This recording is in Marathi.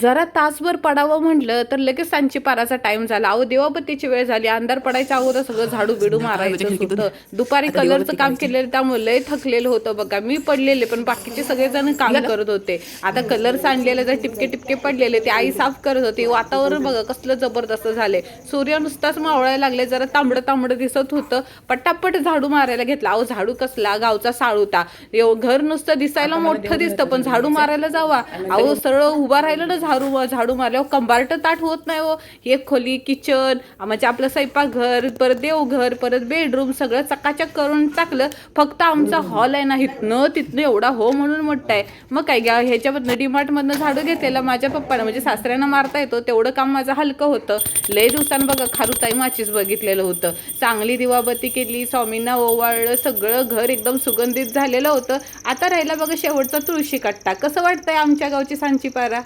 जरा तासभर पडावं म्हटलं तर लगेच सांची पाराचा टाइम झाला. अहो देवाबत्तीची वेळ झाली, अंधार पडायच्या अगोदर सगळं झाडू बिडू मारायचं होतं. दुपारी कलरचं काम केलेलं त्यामुळे लय थकलेलं होतं बघा. मी पडलेले पण बाकीचे सगळेजण काम करत होते. आता कलर सांडलेले जर टिपके टिपके पडलेले ते आई साफ करत होती. वातावरण बघा कसलं जबरदस्त झाले. सूर्य नुसताच मावळायला लागले, जरा तांबडं तांबडं दिसत होतं. पटापट झाडू मारायला घेतला. अहो झाडू कसला गावचा साळूता, घर नुसतं दिसायला मोठं दिसतं पण झाडू मारायला जावा अहो सरळ उभा राहिलं ना झाडू मारल्यावर कंबार्ट ताट होत नाही हो. एक खोली, किचन, म्हणजे आपलं स्वयंपाकघर, परत देवघर, परत बेडरूम सगळं चकाचक करून टाकलं. फक्त आमचा हॉल आहे ना इथनं तिथनं एवढा हो म्हणून मोठा आहे. मग काय घ्या ह्याच्यामधनं डीमार्टमधनं झाडू घेतलेला माझ्या पप्पानं, म्हणजे सासऱ्यांना मारता येतो तेवढं काम माझं हलकं होतं. लय दिवसानं बघा खारुताई माचीस बघितलेलं होतं. चांगली दिवाबत्ती केली, स्वामींना ओवाळलं, सगळं घर एकदम सुगंधित झालेलं होतं. आता राहिला बघा शेवटचा तुळशी कट्टा. कसं वाटतंय आमच्या गावची सांची पारा?